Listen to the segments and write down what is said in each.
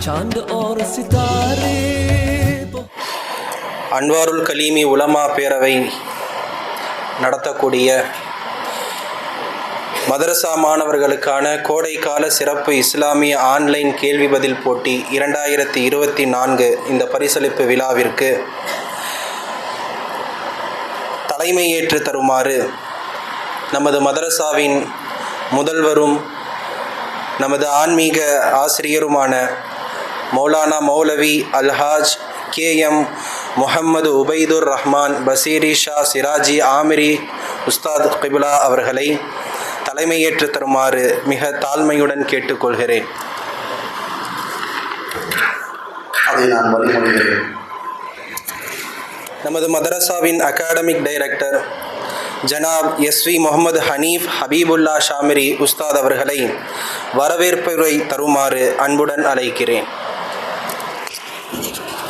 चांद और सितारे। அன்வாருல் கலீமி உலமா பேரவை நடத்தக்கூடிய மதரசா மாணவர்களுக்கான கோடைக்கால சிறப்பு இஸ்லாமிய ஆன்லைன் கேள்வி பதில் போட்டி 2024 இந்த பரிசளிப்பு விழாவிற்கு தலைமையேற்று தருமாறு நமது மதரசாவின் முதல்வரும் நமது ஆன்மீக ஆசிரியருமான மௌலானா மௌலவி அல்ஹாஜ் KM முஹம்மது உபைதுர் ரஹ்மான் பசீரி ஷா சிராஜி ஆமிரி உஸ்தாத் கிபிலா அவர்களை தலைமையேற்று தருமாறு மிக தாழ்மையுடன் கேட்டுக்கொள்கிறேன். அதை நான் வழிமொழிகிறேன். நமது மதரசாவின் அகாடமிக் டைரக்டர் ஜனாப் SV முகமது ஹனீஃப் ஹபீபுல்லா ஷாமிரி உஸ்தாத் அவர்களை வரவேற்புரை தருமாறு அன்புடன் அழைக்கிறேன்.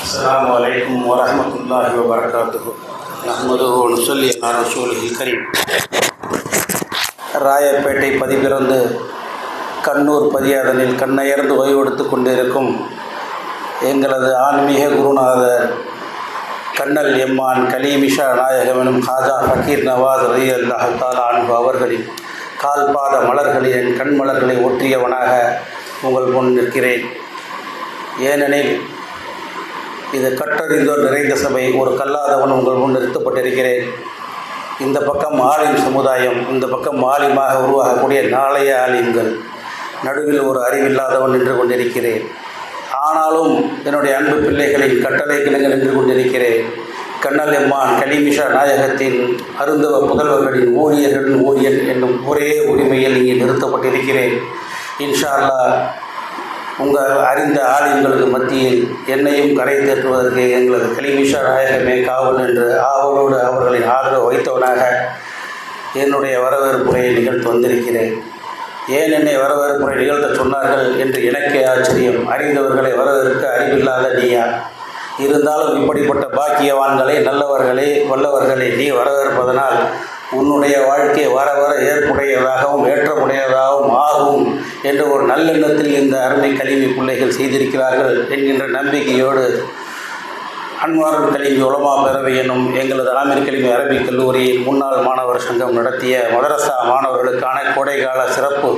அஸ்ஸலாமு அலைக்கும் வரஹ்மத்துல்லாஹி வபரகாத்துஹு. நஹ்மதுஹு வ நுஸல்லி அலா ரசூலில் கரீம். ராயப்பேட்டை பதிபிறந்து கண்ணூர் பதியாதனில் கண்ணயர்ந்து ஓய்வெடுத்து கொண்டிருக்கும் எங்களது ஆன்மீக குருநாதர் கண்ணல் எம்மான் கலீமிஷா நாயகம் எனும் ஹாஜா ஃபக்கீர் நவாஸ் ரலியல்லாஹு தஆலா அன்ஹு அவர்களின் கால்பாத மலர்களில் என் கண்மலர்களை ஒற்றியவனாக உங்கள் முன் நிற்கிறேன். ஏனெனில் இது கற்றறிந்தோர் நிறைந்த சபை, ஒரு கல்லாதவன் உங்கள் முன் நிறுத்தப்பட்டிருக்கிறேன். இந்த பக்கம் ஆலிம் சமுதாயம், இந்த பக்கம் ஆலிமாக உருவாகக்கூடிய நாளைய ஆலிம்கள், நடுவில் ஒரு அறிவில்லாதவன் நின்று கொண்டிருக்கிறேன். ஆனாலும் என்னுடைய அன்பு பிள்ளைகளின் கட்டளை கிணங்கள் நின்று கொண்டிருக்கிறேன். கண்ணல் எம்மான் கலீமிஷா நாயகத்தின் அருந்தவ புதல்வர்களின் ஊழியர்களின் ஊழியன் என்னும் ஒரே உரிமையில் இங்கே நிறுத்தப்பட்டிருக்கிறேன். இன்ஷா அல்லாஹ் உங்கள் அறிந்த ஆலிம்களுக்கு மத்தியில் என்னையும் கரை தேற்றுவதற்கு எங்களது கலீமிஷா நாயகமே காவல் என்று ஆவலோடு அவர்களின் ஆதரவு வைத்தவனாக என்னுடைய வரவேற்புரையை நிகழ்த்து வந்திருக்கிறேன். ஏன் என்னை வரவேற்புரை நிகழ்த்த சொன்னார்கள் என்று எனக்கே ஆச்சரியம். அறிந்தவர்களை வரவேற்க அறிவில்லாத நீயா? இருந்தாலும் இப்படிப்பட்ட பாக்கியவான்களை, நல்லவர்களே, வல்லவர்களை நீ வரவேற்பதனால் உன்னுடைய வாழ்க்கை வர வர ஏற்புடையதாகவும் ஏற்றமுடையதாகவும் ஆகும் என்ற ஒரு நல்லெண்ணத்தில் இந்த அருமை கல்வி பிள்ளைகள் செய்திருக்கிறார்கள் என்கின்ற நம்பிக்கையோடு அன்வாருல் கலீமி உலமா பேரவை எனும் எங்களது ஆமீர் கலீமி அரபிக் கல்லூரியில் முன்னாள் மாணவர் சங்கம் நடத்திய மதரசா மாணவர்களுக்கான கோடைக்கால சிறப்பு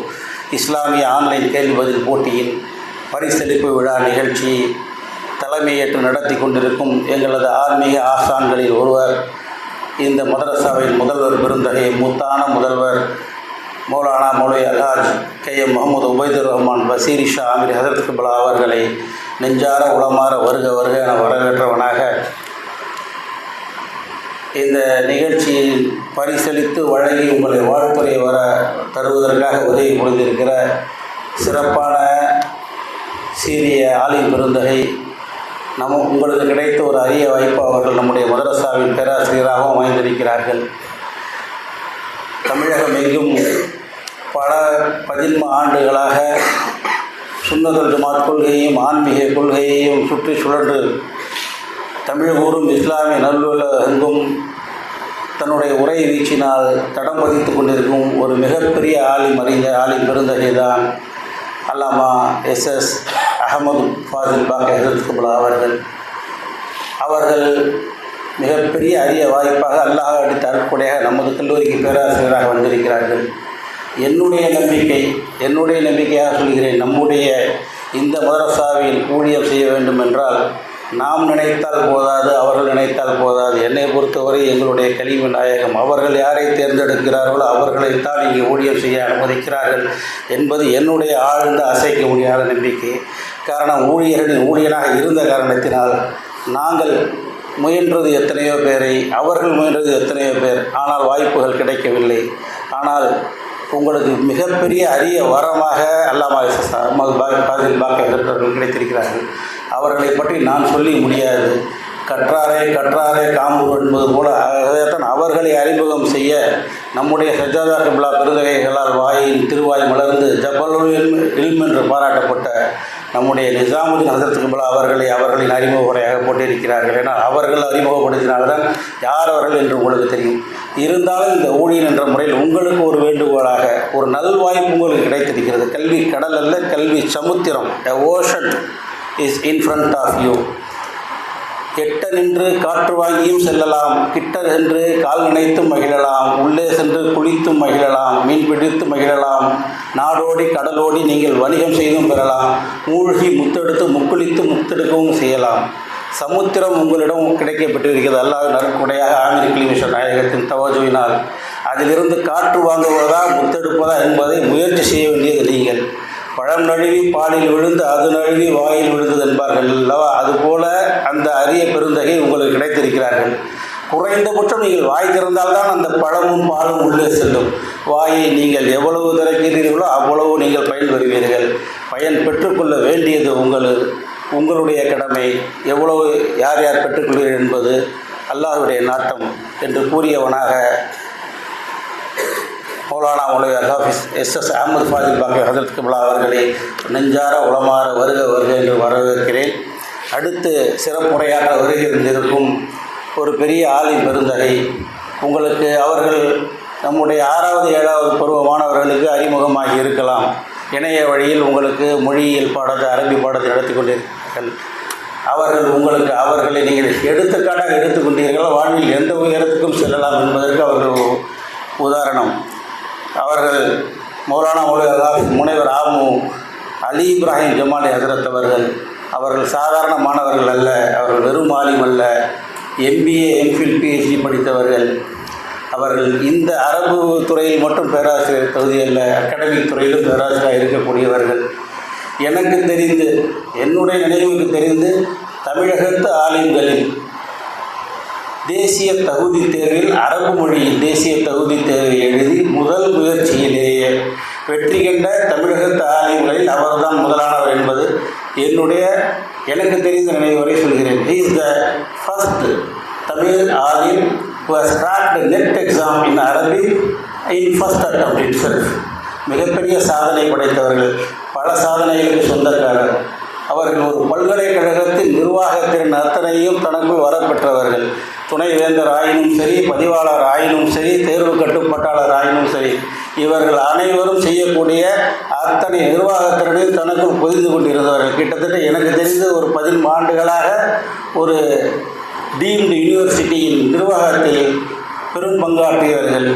இஸ்லாமிய ஆன்லைன் கேள்வி பதில் போட்டியின் பரிசளிப்பு விழா நிகழ்ச்சி தலைமையேற்று நடத்தி கொண்டிருக்கும் எங்களது ஆன்மீக ஆசான்களில் ஒருவர், இந்த மதரசாவின் முதல்வர் பெருந்தகை மூத்தான முதல்வர் மௌலானா மௌலவி அல்ஹாஜ் KM முகமது உபைதுர் ரஹ்மான் பசீரி ஷா ஆமிரி ஹதரத் கிபிலா அவர்களை நெஞ்சார உளமாற வருக வருக என வரவேற்றவனாக இந்த நிகழ்ச்சியில் பரிசளித்து வழங்கி உங்களை வாழ்த்துறை வர தருவதற்காக உதவி புரிந்திருக்கிற சிறப்பான சீரிய ஆலிம் பெருந்தகை உங்களுக்கு கிடைத்த ஒரு அரிய வாய்ப்பு. அவர்கள் நம்முடைய மதரசாவின் பேராசிரியராகவும் அமைந்திருக்கிறார்கள். தமிழகம் எங்கும் பல 13 ஆண்டுகளாக சுன்னத்துல் ஜமாத் கொள்கையையும் ஆன்மீக கொள்கையையும் சுற்றி சுழன்று தமிழகூரும் இஸ்லாமிய நல்லுலகெங்கும் தன்னுடைய உரை வீச்சினால் தடம் பதித்து கொண்டிருக்கும் ஒரு மிகப்பெரிய ஆலிம் பெருந்தகை தான் அல்லாமா SS அஹமது ஃபாசில் பாக்கி ஹதரத் கிபிலா அவர்கள் மிகப்பெரிய அரிய வாய்ப்பாக அல்லாஹ் அடித்த அருட்கொடையாக நமது கல்லூரிக்கு பேராசிரியராக வந்திருக்கிறார்கள். என்னுடைய நம்பிக்கையாக சொல்கிறேன், நம்முடைய இந்த மதரசாவில் ஊழியம் செய்ய வேண்டும் என்றால் நாம் நினைத்தால் போதாது, அவர்கள் நினைத்தால் போதாது. என்னை பொறுத்தவரை எங்களுடைய கலீமி நாயகம் அவர்கள் யாரை தேர்ந்தெடுக்கிறார்களோ அவர்களைத்தான் இங்கே ஊழியம் செய்ய அனுமதிக்கிறார்கள் என்பது என்னுடைய ஆழ்ந்த அசைக்க முடியாத நம்பிக்கை. காரணம், ஊழியனாக இருந்த காரணத்தினால் நாங்கள் முயன்றது எத்தனையோ பேரை, அவர்கள் முயன்றது எத்தனையோ பேர், ஆனால் வாய்ப்புகள் கிடைக்கவில்லை. ஆனால் உங்களுக்கு மிகப்பெரிய அரிய வரமாக அல்லாமா ஃபாசில் பாக்கி அவர்கள் கிடைத்திருக்கிறார்கள். அவர்களை பற்றி நான் சொல்லி முடியாது. கற்றாரே காம்பூர் என்பது போல அதைத்தான் அவர்களை அறிமுகம் செய்ய நம்முடைய சஜாதா கிபிலா பெருந்தகைகளால் வாயின் திருவாய் மலர்ந்து ஜபலுல் இல்ம் என்று பாராட்டப்பட்ட நம்முடைய நிசாமுதீன் ஹதரத் கிபிலா அவர்களின் அறிமுக உரையாக போட்டிருக்கிறார்கள். ஏன்னா அவர்கள் அறிமுகப்படுத்தினால்தான் யார் அவர்கள் என்று உங்களுக்கு தெரியும். இருந்தாலும் இந்த ஊழியர் என்ற முறையில் உங்களுக்கு ஒரு வேண்டுகோளாக ஒரு நல்வாய்ப்பு உங்களுக்கு கிடைத்திருக்கிறது. கல்வி கடல் அல்ல, கல்வி சமுத்திரம், ocean is in front of you. எட்ட நின்று காற்று வாங்கியும் செல்லலாம், கிட்ட சென்று கால் நினைத்தும் மகிழலாம், உள்ளே சென்று குளித்தும் மகிழலாம், மீன் பிடித்து மகிழலாம், நாடோடி கடலோடி நீங்கள் வணிகம் செய்தும் பெறலாம், மூழ்கி முத்தெடுத்து முக்குளித்து முத்தெடுக்கவும் செய்யலாம். சமுத்திரம் உங்களிடம் கிடைக்கப்பட்டிருக்கிறது அல்லாஹ் நற்கொடையாக ஆமீர் கிளிமிஷர் நாயகத்தின் தவஜுவினால். அதிலிருந்து காற்று வாங்குவதா முத்தெடுப்பதா என்பதை முயற்சி செய்ய வேண்டியது நீங்கள். பழம் நழுவி பாலில் விழுந்து அது நழுவி வாயில் விழுந்தது என்பார்கள் அல்லவா, அதுபோல அந்த அரிய பெருந்தகை உங்களுக்கு கிடைத்திருக்கிறார்கள். குறைந்தபட்சம் நீங்கள் வாய் திறந்தால்தான் அந்த பழமும் பாலும் உள்ளே செல்லும். வாயை நீங்கள் எவ்வளவு திறக்கிறீர்களோ அவ்வளவு நீங்கள் பயன்பெறுவீர்கள். பயன் பெற்றுக்கொள்ள வேண்டியது உங்களுடைய கடமை. எவ்வளவு யார் யார் பெற்றுக்கொள்வீர்கள் என்பது அல்லாஹ்வுடைய நாட்டம் என்று கூறியவனாக மௌலானா மௌலவி ஹாஃபிஸ் எஸ்.எஸ். அஹமது ஃபாதில் பாக்கி ஹஜரத் கிப்லா அவர்களை நெஞ்சார உளமாற வருக வருக என்று வரவேற்கிறேன். அடுத்து சிறப்புரையாற்ற வருகின்றிருக்கும் ஒரு பெரிய ஆலிம் பெருந்தகை உங்களுக்கு அவர்கள் நம்முடைய 6வது 7வது பருவ மாணவர்களுக்கு அறிமுகமாகி இருக்கலாம். இணைய வழியில் உங்களுக்கு மொழியியல் பாடத்தை அரபி பாடத்தை நடத்தி கொண்டிருக்கிறார்கள். அவர்களை நீங்கள் எடுத்துக்காட்டாக எடுத்துக்கொண்டீர்கள். வாழ்வில் எந்த உயரத்துக்கும் செல்லலாம் என்பதற்கு அவர்கள் உதாரணம். அவர்கள் மௌலானா மௌலவி முனைவர் ஆமு அலி இப்ராஹிம் ஜமாலி ஹசரத் அவர்கள் சாதாரண மாணவர்கள் அல்ல. அவர்கள் வெறும் ஆலிம் அல்ல, MBA MPhil PhD படித்தவர்கள். அவர்கள் இந்த அரபு துறையில் மட்டும் பேராசிரியர் தகுதி அல்ல, அகாடமிக் துறையிலும் பேராசிரியராக இருக்கக்கூடியவர்கள். எனக்கு தெரிந்து, என்னுடைய நினைவுக்கு தெரிந்து, தமிழகத்து ஆலிம்களில் தேசிய தகுதி தேர்வில் அரபு மொழியில் தேசிய தகுதி தேர்வை எழுதி முதல் முயற்சியிலேயே வெற்றி கண்ட தமிழகத்து ஆலிம்களில் அவர்தான் முதலானவர் என்பது எனக்கு தெரிந்த நினைவு வரை சொல்கிறேன். He is the first Tamil alim who has cracked the NET exam in Arabic in first attempt itself. மிகப்பெரிய சாதனை படைத்தவர்கள், பல சாதனைகளுக்கு சொந்தக்காரர். அவர்கள் ஒரு பல்கலைக்கழகத்தின் நிர்வாகத்தின் அத்தனையும் தனக்குள் வரப்பெற்றவர்கள். துணைவேந்தர் ஆயினும் சரி, பதிவாளர் ஆயினும் சரி, தேர்வு கட்டுப்பாட்டாளர் ஆயினும் சரி, இவர்கள் அனைவரும் செய்யக்கூடிய அத்தனை நிர்வாகத்தினையும் தனக்குள் பொதிந்து கொண்டிருந்தவர்கள். கிட்டத்தட்ட எனக்கு தெரிந்து ஒரு 15 ஆண்டுகளாக ஒரு டீம்டு யூனிவர்சிட்டியின் நிர்வாகத்தில் பெரும் பங்காற்றியவர்கள்.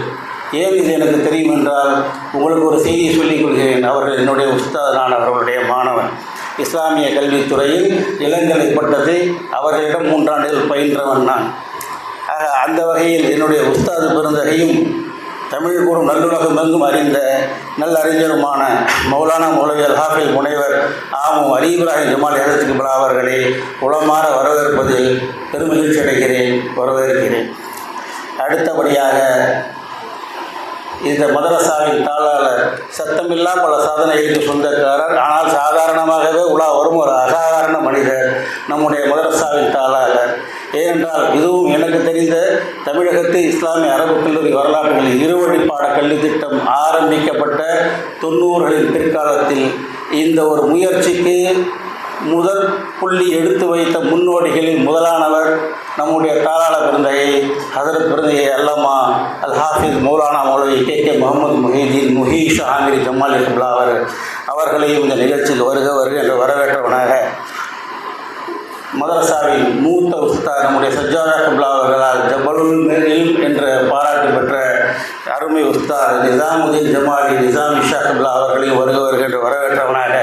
ஏன் இது எனக்கு தெரியும் என்றால், உங்களுக்கு ஒரு செய்தியை சொல்லிக் கொள்கிறேன். அவர்கள் என்னுடைய உஸ்தாத், நான் அவர்களுடைய மாணவன். இஸ்லாமிய கல்வித்துறையில் இளங்கலை பட்டத்தை அவர்களிடம் 3 ஆண்டுகள் பயின்றவன் நான். ஆக அந்த வகையில் என்னுடைய உஸ்தாது பெருந்தகையும் தமிழ் கூறும் நல்லுலகம் எங்கும் அறிந்த நல்லறிஞருமான மௌலானா மௌலவி ஹாஃபிஸ் முனைவர் ஆமு அலி இப்ராஹிம் ஜமாலி ஹஜரத் கிப்லா அவர்களை உளமாற வரவேற்பதில் பெருமகிழ்ச்சி அடைகிறேன், வரவேற்கிறேன். அடுத்தபடியாக இந்த மதரசாவின் தாளாளர், சத்தமில்லா பல சாதனைகளுக்கு சொந்தக்காரர், ஆனால் சாதாரணமாகவே உலா வரும் ஒரு அசாதாரண மனிதர் நம்முடைய மதரசாவின் தாளாளர். ஏனென்றால் இதுவும் எனக்கு தெரிந்த தமிழகத்து இஸ்லாமிய அரபு கல்லூரி வரலாற்றுகளில் 2 வழி பாட கல்வி திட்டம் ஆரம்பிக்கப்பட்ட 90களின் பிற்காலத்தில் இந்த ஒரு முயற்சிக்கு முதல் புள்ளி எடுத்து வைத்த முன்னோடிகளில் முதலானவர் நம்முடைய தாளாளர் பெருந்தகை ஹஜரத் பெருந்தகை அல்லமா அல் ஹாஃபிஸ் மௌலானா மௌலவி K.K. முகமது முஹீதீன் முஹீஷ் ஆமிரி ஜமாலி கிப்லா அவர்களையும் இந்த நிகழ்ச்சியில் வருக வருக என்று வரவேற்றவனாக, மதரசாவின் மூத்த உஸ்தாத் நம்முடைய சஜ்ஜாதா கிப்லா அவர்களால் ஜபலுல் இல்ம் என்ற பாராட்டு பெற்ற அருமை உஸ்தாத் நிசாமுதீன் ஜமாலி நிசாம் இஷா கிப்லா அவர்களையும் வருக வருக என்று வரவேற்றவனாக,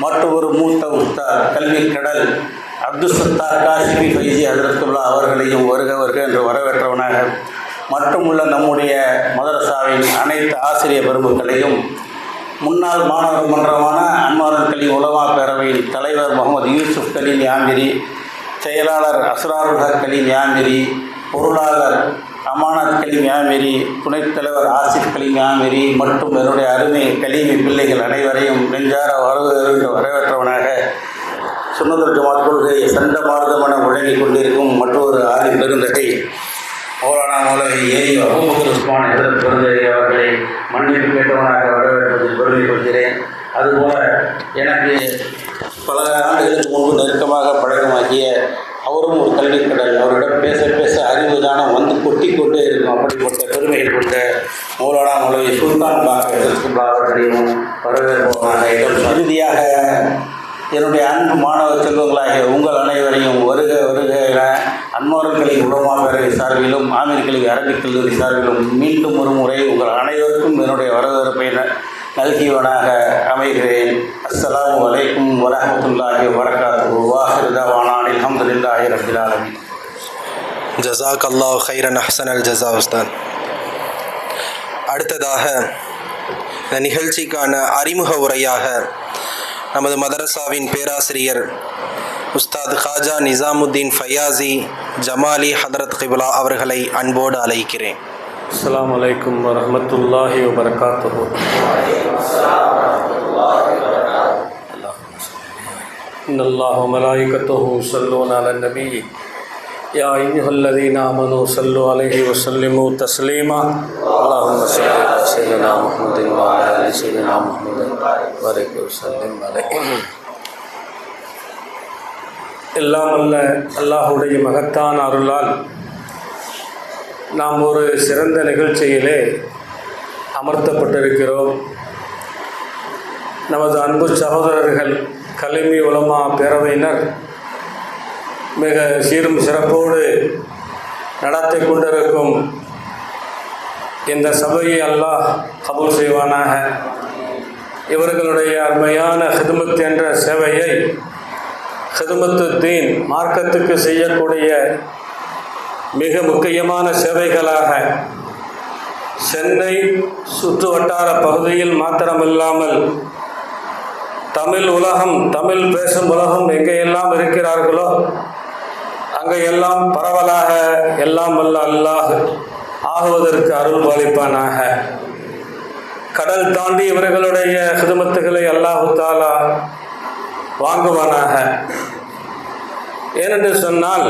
மற்றொரு மூத்த உஸ்தாத் கல்வி கடல் அப்துல் சத்தார் காஷிபி ஃபைசி ஹஜரத் கிப்லா அவர்களையும் வருக வருக என்று வரவேற்றவனாக, மட்டுமுள்ள நம்முடைய மதரசாவின் அனைத்து ஆசிரியர் பெருமக்களையும், முன்னாள் மாணவர் மன்றமான அன்வாரன் கலீம் உலமா பேரவையின் தலைவர் முகமது யூசுப் கலீம் யாமிரி, செயலாளர் அஸ்ராருல் ஹக் கலீம் யாமிரி, பொருளாளர் அமானத் கலீம் யாமிரி, துணைத் தலைவர் ஆசிப் கலீம் யாமிரி மற்றும் என்னுடைய அருமை கலீமி பிள்ளைகள் அனைவரையும் நெஞ்சார வரவேற்றவனாக, சுன்னத்துல் ஜமாத் கொள்கை சண்ட மார்க்கமென முழங்கிக் கொண்டிருக்கும் மற்றொரு ஆலிம் பெருந்தகை மௌலானா மௌலவி அபூபக்கர் உஸ்மான் ஹஜரத் பெருந்தகை அவர்களை மன்னிப்பு கேட்டவனாக வரவேற்பதில் பெருமை கொள்கிறேன். அதுபோல எனக்கு பல ஆண்டுகளுக்கு முன்பு நெருக்கமாக பழக்கமாக்கிய அவரும் ஒரு கல்விக்கடல், அவரிடம் பேச பேச அறிவு தானம் வந்து கொட்டி கொண்டே இருக்கும். அப்படிப்பட்ட பெருமைகள் கொண்ட மௌலானா மௌலவி சுல்தான் பாக்கர் அவர்களையும் வரவேற்பவனாக, இறுதியாக என்னுடைய அன்பு மாணவ செல்வங்களாகிய உங்கள் அனைவரையும் வருக வருக என அன்மார்க் கல்வி உலமா பேரவை சார்பிலும் ஆமீர் கல்வி அரபிக் கல்லூரி சார்பிலும் மீண்டும் ஒரு முறை உங்கள் அனைவருக்கும் என்னுடைய வரவேற்பை நல்கியவனாக அமைகிறேன். அஸ்ஸலாமு அலைக்கும் வரஹ்மத்துல்லாஹி வபரகாத்துஹு. வாஹிரு தஅவானா அல்ஹம்துலில்லாஹி ரப்பில் ஆலமீன். ஜஸாக் அல்லாஹ் ஹைரன் அஹ்சனல் ஜஸா உஸ்தாத். அடுத்ததாக இந்த நிகழ்ச்சிக்கான அறிமுக உரையாக நமது மதரசாவின் பேராசிரியர் உஸ்தாத் ஹாஜா நிசாமுத்தீன் ஃபையாசி ஜமாலி ஹதரத் கிப்லா அவர்களை அன்போடு அழைக்கிறேன். அஸ்ஸலாமு அலைக்கும் வரஹ்மத்துல்லாஹி வபரகாத்துஹு. இன்னல்லாஹ வ மலாயிகத்துஹு யுஸல்லூன அலன் நபி யா அய்யுஹல்லதீன ஆமனூ ஸல்லு அலைஹி வ ஸல்லிமூ தஸ்லீமா. அல்லாஹும்ம ஸல்லி அலா ஸய்யிதினா முஹம்மதின் வ அலா ஆலி ஸய்யிதினா முஹம்மதின் வ பாரிக் வ ஸல்லிம் அலைஹி. எல்லாம் அல்ல அல்லாஹ்வுடைய மகத்தான அருளால் நாம் ஒரு சிறந்த நிகழ்ச்சியிலே அமர்த்தப்பட்டிருக்கிறோம். நமது அன்பு சகோதரர்கள் கலிமி உலமா பேரவையினர் மிக சீரும் சிறப்போடு நடத்தி கொண்டிருக்கும் இந்த சபையை அல்லாஹ் கபூல் செய்வானாக. இவர்களுடைய அருமையான ஹிதுமத் என்ற சேவையை ஹிதுமத்து தீன் மார்க்கத்துக்கு செய்யக்கூடிய மிக முக்கியமான சேவைகளாக சென்னை சுற்று வட்டார பகுதியில் மாத்திரமில்லாமல் தமிழ் உலகம், தமிழ் பேசும் உலகம் எங்கெல்லாம் இருக்கிறார்களோ அங்கெல்லாம் பரவலாக எல்லாம் வல்ல அல்லாஹ் ஆகுவதற்கு அருள் பாலிப்பானாக. கடல் தாண்டி இவர்களுடைய ஹிதுமத்துகளை அல்லாஹு தாலா வாங்குவானாக. ஏனென்று சொன்னால்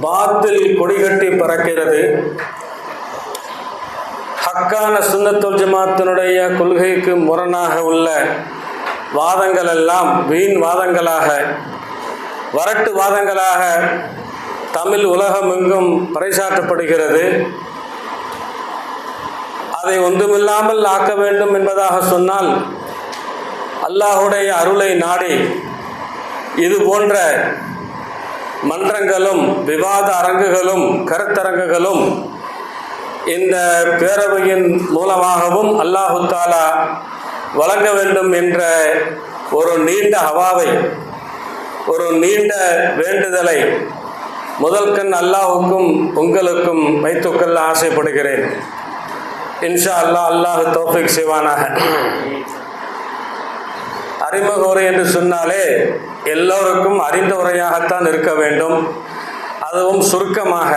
பாத்தில் கொடிகட்டி பறக்கிறது. ஹக்கான சுன்னத்துல் ஜமாத்தினுடைய கொள்கைக்கு முரணாக உள்ள வாதங்கள் எல்லாம் வீண் வாதங்களாக, வரட்டு வாதங்களாக தமிழ் உலகம் எங்கும் பறைசாற்றப்படுகிறது. அதை ஒன்றுமில்லாமல் ஆக்க வேண்டும் என்பதாக சொன்னால் அல்லாஹுடைய அருளை நாடி இது போன்ற மன்றங்களும் விவாத அரங்குகளும் கருத்தரங்குகளும் இந்த பேரவையின் மூலமாகவும் அல்லாஹு தாலா வழங்க வேண்டும் என்ற ஒரு நீண்ட ஹவாவை, ஒரு நீண்ட வேண்டுதலை முதல் கண் அல்லாஹுக்கும் உங்களுக்கும் வைத்துக்கொள்ள ஆசைப்படுகிறேன். இன்ஷா அல்லாஹ், அல்லாஹ் தௌஃபீக் செய்வானாக. அறிமுக உரை என்று சொன்னாலே எல்லோருக்கும் அறிந்த உரையாகத்தான் இருக்க வேண்டும். அதுவும் சுருக்கமாக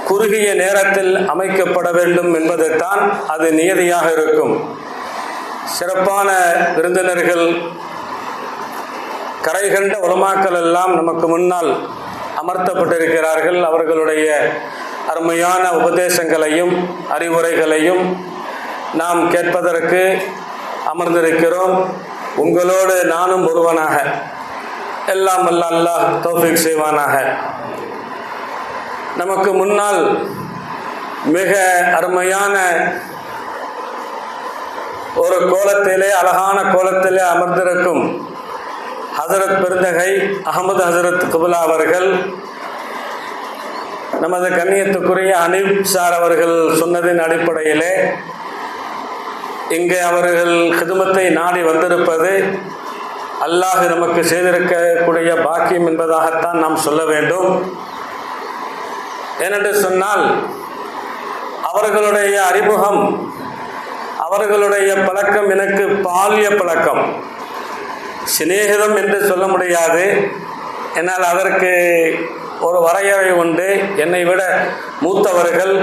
குறுகிய நேரத்தில் அமைக்கப்பட வேண்டும் என்பதுதான் அது நியதியாக இருக்கும். சிறப்பான விருந்தினர்கள், கரை கண்ட உலமாக்கள் எல்லாம் நமக்கு முன்னால் அமர்த்தப்பட்டிருக்கிறார்கள். அவர்களுடைய அருமையான உபதேசங்களையும் அறிவுரைகளையும் நாம் கேட்பதற்கு அமர்ந்திருக்கிறோம். உங்களோடு நானும் ஒருவனாக. எல்லாம் வல்ல அல்லாஹ் தௌஃபீக் செய்வானாக. நமக்கு முன்னால் மிக அருமையான ஒரு கோலத்திலே, அழகான கோலத்திலே அமர்ந்திருக்கும் ஹசரத் பெருந்தகை அகமது ஹசரத் கிப்லா அவர்கள், நமது கண்ணியத்துக்குரிய ஹனீப் சார் அவர்கள் சொன்னதின் அடிப்படையிலே இங்கே அவர்கள் ஹிதுமத்தை நாடி வந்திருப்பது அல்லாஹ் நமக்கு செய்திருக்கக்கூடிய பாக்கியம் என்பதாகத்தான் நாம் சொல்ல வேண்டும். ஏனென்று சொன்னால் அவர்களுடைய அறிமுகம், அவர்களுடைய பழக்கம் எனக்கு பால்ய பழக்கம், சிநேகிதம் என்று சொல்ல முடியாது. என்னால் அதற்கு ஒரு வரையறை உண்டு. என்னை விட மூத்தவர்கள்,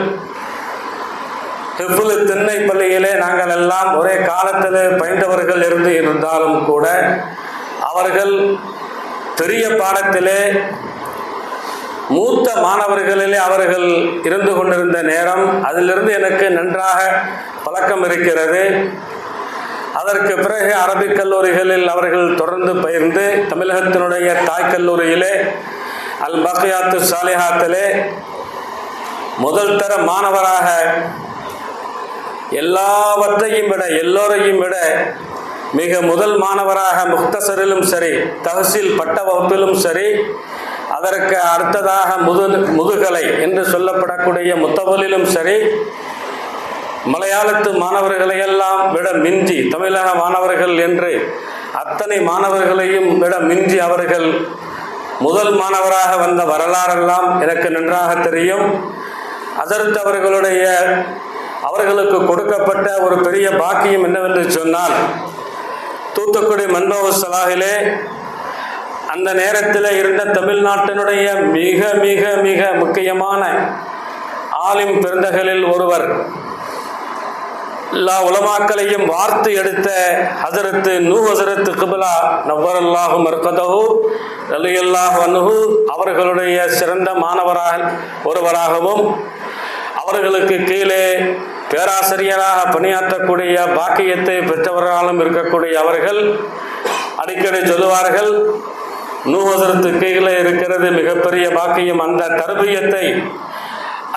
ஹிஃபுல் திண்ணை பள்ளியிலே நாங்கள் எல்லாம் ஒரே காலத்தில் பயின்றவர்கள் இருந்தாலும் கூட அவர்கள் பெரிய பாடத்திலே மூத்த மாணவர்களிலே அவர்கள் இருந்து கொண்டிருந்த நேரம், அதிலிருந்து எனக்கு நன்றாக பழக்கம் இருக்கிறது. அதற்கு பிறகு அரபிக் கல்லூரிகளில் அவர்கள் தொடர்ந்து பயிர்ந்து தமிழகத்தினுடைய தாய் கல்லூரியிலே அல் பக்யாத்து சாலிஹாத்திலே முதல் தர மாணவராக எல்லாவற்றையும் விட, எல்லோரையும் விட மிக முதல் மாணவராக முக்தசரிலும் சரி, தஹசீல் பட்ட வகுப்பிலும் சரி, அதற்கு அடுத்ததாக முதுகலை என்று சொல்லப்படக்கூடிய முத்தவலிலும் சரி, மலையாளத்து மாணவர்களையெல்லாம் விட மிஞ்சி, தமிழக மாணவர்கள் என்று அத்தனை மாணவர்களையும் விட மிஞ்சி அவர்கள் முதல் மாணவராக வந்த வரலாறெல்லாம் எனக்கு நன்றாக தெரியும். ஹஜ்ரத் அவர்களுக்கு கொடுக்கப்பட்ட ஒரு பெரிய பாக்கியம் என்னவென்று சொன்னால், தூத்துக்குடி மன்மோகன் சலாஹிலே அந்த நேரத்தில் இருந்த தமிழ்நாட்டினுடைய மிக மிக மிக முக்கியமான ஆலிம் பெருந்தகளில் ஒருவர், எல்லா உலமாக்களையும் வார்த்து எடுத்த ஹஜரத்து ஹஜரத்து கிப்லா நவ்வரல்லாஹு மர்கதஹு ரலியல்லாஹு அன்ஹு அவர்களுடைய சிறந்த மாணவராக ஒருவராகவும், அவர்களுக்கு கீழே பேராசிரியராக பணியாற்றக்கூடிய பாக்கியத்தை பெற்றவர்களாலும் இருக்கக்கூடிய அவர்கள் அடிக்கடி சொல்லுவார்கள், ஹஜரத்து கீழே இருக்கிறது மிகப்பெரிய பாக்கியம். அந்த தர்பியத்தை,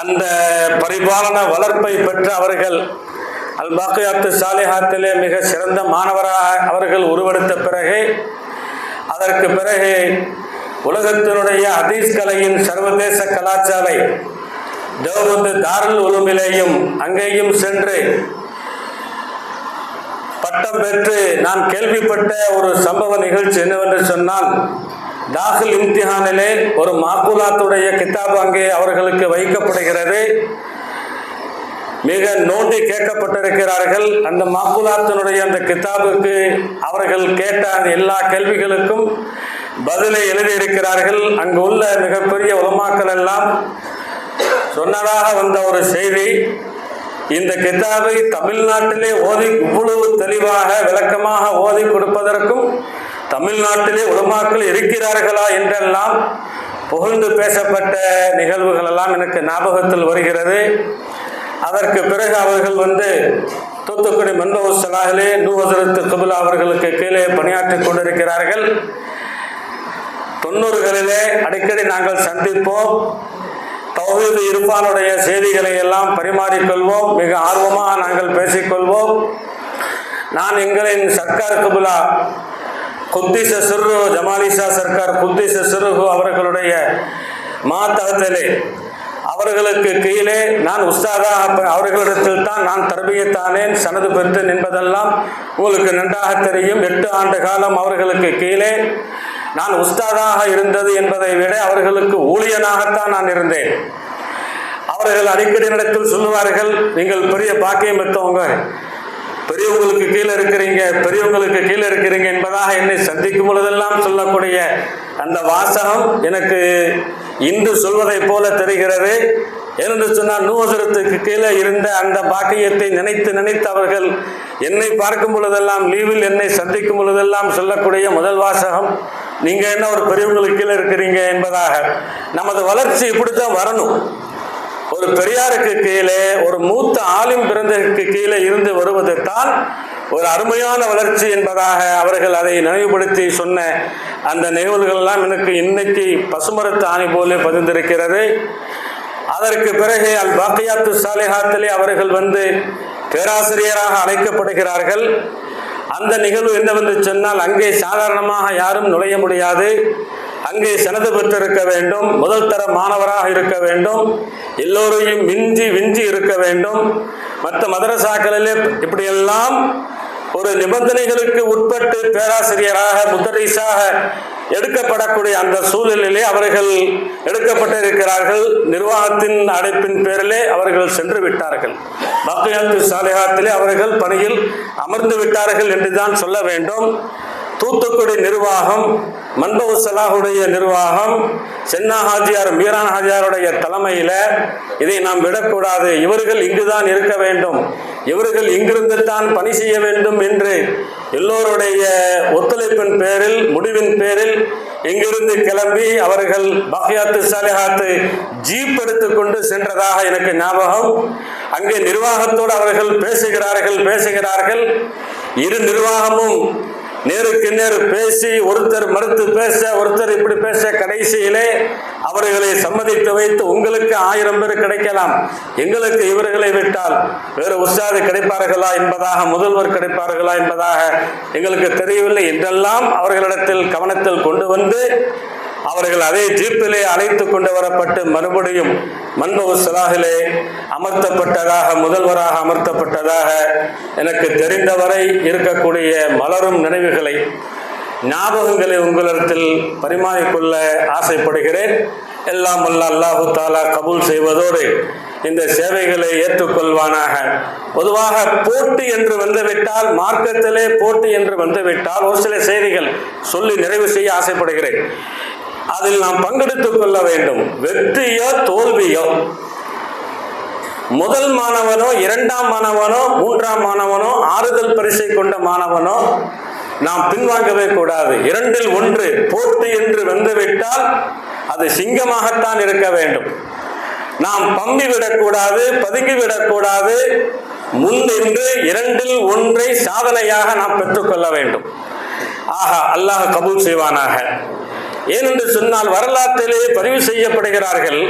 அந்த பரிபாலன வளர்ப்பை பெற்ற அவர்கள் அல் பாக்கியாத்து சாலிஹாத்திலே மிக சிறந்த மாணவராக அவர்கள் உருவெடுத்த பிறகு, அதற்கு பிறகு உலகத்தினுடைய ஹதீஸ் கலையின் சர்வதேச கலாச்சாரை தேவபந்து தாருல் உலூமிலேயும் அங்கேயும் சென்று பட்டம் பெற்று நான் கேள்விப்பட்ட ஒரு சம்பவ நிகழ்ச்சி என்னவென்று சொன்னால், தாஹில் இம்திஹானிலே ஒரு மாக்குலாத்துடைய கிதாப் அங்கே அவர்களுக்கு வைக்கப்படுகிறது. மிக நோண்டி கேட்கப்பட்டிருக்கிறார்கள். அந்த மாக்குலாத்தினுடைய அந்த கிதாபுக்கு அவர்கள் கேட்ட அந்த எல்லா கேள்விகளுக்கும் பதிலை எழுதியிருக்கிறார்கள். அங்கு உள்ள மிகப்பெரிய உலமாக்கள் எல்லாம் சொன்னதாக வந்த ஒரு செய்தி, இந்த கிதாபை தமிழ்நாட்டிலே ஓதி இவ்வளவு தெளிவாக விளக்கமாக ஓதி கொடுப்பதற்கும் தமிழ்நாட்டிலே உலமாக்கள் இருக்கிறார்களா என்றெல்லாம் புகழ்ந்து பேசப்பட்ட நிகழ்வுகள் எல்லாம் எனக்கு ஞாபகத்தில் வருகிறது. அதற்கு பிறகு அவர்கள் தூத்துக்குடி மன்மோகன் சலாஹிலே ஹஜரத்து கிப்லா அவர்களுக்கு கீழே பணியாற்றி கொண்டிருக்கிறார்கள். 90களிலே அடிக்கடி நாங்கள் சந்திப்போம். தௌஹீத் இர்ஃபானுடைய செய்திகளை எல்லாம் பரிமாறிக்கொள்வோம். மிக ஆர்வமாக நாங்கள் பேசிக்கொள்வோம். நான் எங்களின் சர்க்கார் கிப்லா குத்திஸ சிர்ரு ஜமாலிஷா சர்க்கார் குத்திஸ சிர்ரு அவர்களுடைய மாத்தகத்திலே அவர்களுக்கு கீழே நான் உஸ்தாதாக அவர்களிடத்தில் தான் நான் தர்பியத்தானேன், சனது பெற்றேன் என்பதெல்லாம் உங்களுக்கு நன்றாக தெரியும். 8 ஆண்டு காலம் அவர்களுக்கு கீழே நான் உஸ்தாதாக இருந்தது என்பதை விட அவர்களுக்கு ஊழியனாகத்தான் நான் இருந்தேன். அவர்கள் அடிக்கடி இடத்தில் சொல்லுவார்கள், நீங்கள் பெரிய பாக்கியம் பெற்றவங்க, பெரியவங்களுக்கு கீழே இருக்கிறீங்க, பெரியவங்களுக்கு கீழே இருக்கிறீங்க என்பதாக என்னை சந்திக்கும் பொழுதெல்லாம் சொல்லக்கூடிய அந்த வாசகம் எனக்கு இன்று சொல்வதை போல தெரிகிறது. ஏனென்று சொன்னால் ஹஜரத்துக்கு கீழே இருந்த அந்த பாக்கியத்தை நினைத்து நினைத்து அவர்கள் என்னை பார்க்கும் பொழுதெல்லாம், லீவில் என்னை சந்திக்கும் பொழுதெல்லாம் சொல்லக்கூடிய முதல் வாசகம், நீங்கள் என்ன ஒரு பெரியவங்களுக்கு கீழே இருக்கிறீங்க என்பதாக. நமது வளர்ச்சி இப்படித்தான் வரணும். ஒரு பெரியாருக்கு கீழே, ஒரு மூத்த ஆலிம் பிறந்ததற்கு கீழே இருந்து வருவது தான் ஒரு அருமையான வளர்ச்சி என்பதாக அவர்கள் அதை நினைவுபடுத்தி சொன்ன அந்த நிகழ்வுகள் எல்லாம் எனக்கு இன்னைக்கு பசுமரத்து ஆணி போல பதிந்திருக்கிறது. அதற்கு பிறகு அல் பாக்கியாத்து சாலிஹாத்திலே அவர்கள் பேராசிரியராக அழைக்கப்படுகிறார்கள். அந்த நிகழ்வு என்னவென்று சொன்னால், அங்கே சாதாரணமாக யாரும் நுழைய முடியாது. அங்கே சனது பெற்றிருக்க வேண்டும், முதல் தர மாணவராக இருக்க வேண்டும், எல்லோரையும் விஞ்சி இருக்க வேண்டும். மற்ற மதரசாக்களிலே இப்படியெல்லாம் ஒரு நிபந்தனைகளுக்கு உட்பட்டு பேராசிரியராக முத்தரீஸாக எடுக்கப்படக்கூடிய அந்த சூழலிலே அவர்கள் எடுக்கப்பட்டிருக்கிறார்கள். நிர்வாகத்தின் அழைப்பின் பேரிலே அவர்கள் சென்று விட்டார்கள். பாக்கியாத்து சாலிஹாத்திலே அவர்கள் பணியில் அமர்ந்து விட்டார்கள் என்றுதான் சொல்ல வேண்டும். தூத்துக்குடி நிர்வாகம், மன்மோகன் சலாஹுடைய நிர்வாகம், சென்னா ஹாஜியார் மீரான் ஹாஜியாருடைய தலைமையில் இதை நாம் விடக்கூடாது, இவர்கள் இங்குதான் இருக்க வேண்டும், இவர்கள் இங்கிருந்து தான் பணி செய்ய வேண்டும் என்று எல்லோருடைய ஒத்துழைப்பின் பேரில், முடிவின் பேரில் இங்கிருந்து கிளம்பி அவர்கள் பாக்கியாத்து சாலிஹாத்து ஜீப் எடுத்துக்கொண்டு சென்றதாக எனக்கு ஞாபகம். அங்கே நிர்வாகத்தோடு அவர்கள் பேசுகிறார்கள். இரு நிர்வாகமும் நேருக்கு நேர் பேசி, ஒருத்தர் மறுத்து பேச, ஒருத்தர் இப்படி பேச, கடைசியிலே அவர்களை சம்மதித்து வைத்து உங்களுக்கு 1000 பேர் கிடைக்கலாம், எங்களுக்கு இவர்களை விட்டால் வேறு உஸ்தாது கிடைப்பார்களா என்பதாக, முதல்வர் கிடைப்பார்களா என்பதாக எங்களுக்கு தெரியவில்லை என்றெல்லாம் அவர்களிடத்தில் கவனத்தில் கொண்டு வந்து அவர்கள் அதே ஜீப்பிலே அழைத்து கொண்டு வரப்பட்டு மறுபடியும் மன்பவு சலாஹிலே அமர்த்தப்பட்டதாக, முதல்வராக அமர்த்தப்பட்டதாக எனக்கு தெரிந்தவரை இருக்கக்கூடிய மலரும் நினைவுகளை, ஞாபகங்களை உங்களிடத்தில் பரிமாறிக்கொள்ள ஆசைப்படுகிறேன். எல்லாம் வல்ல அல்லாஹு தாலா கபூல் செய்வதோடு இந்த சேவைகளை ஏற்றுக்கொள்வானாக. பொதுவாக போட்டி என்று வந்துவிட்டால், மார்க்கத்திலே போட்டி என்று வந்துவிட்டால் ஒரு சில செய்திகள் சொல்லி நிறைவு செய்ய ஆசைப்படுகிறேன். அதில் நாம் பங்கெடுத்துக் கொள்ள வேண்டும். வெற்றியோ தோல்வியோ, முதல் மாணவனோ 2ஆம் மாணவனோ 3ஆம் மாணவனோ ஆறுதல் பரிசை கொண்ட மாணவனோ நாம் பின்வாங்கவே கூடாது. 2இல் 1 போட்டி என்று வந்துவிட்டால் அது சிங்கமாகத்தான் இருக்க வேண்டும். நாம் பம்பிவிடக்கூடாது, பதுங்கிவிடக்கூடாது. முன்னின்று 2இல் 1 சாதனையாக நாம் பெற்றுக்கொள்ள வேண்டும். அல்லாஹ் கபூல் செய்வானாக. ஏனென்று சொன்னால், வரலாற்றிலே பதிவு செய்யப்படுகிறார்கள்,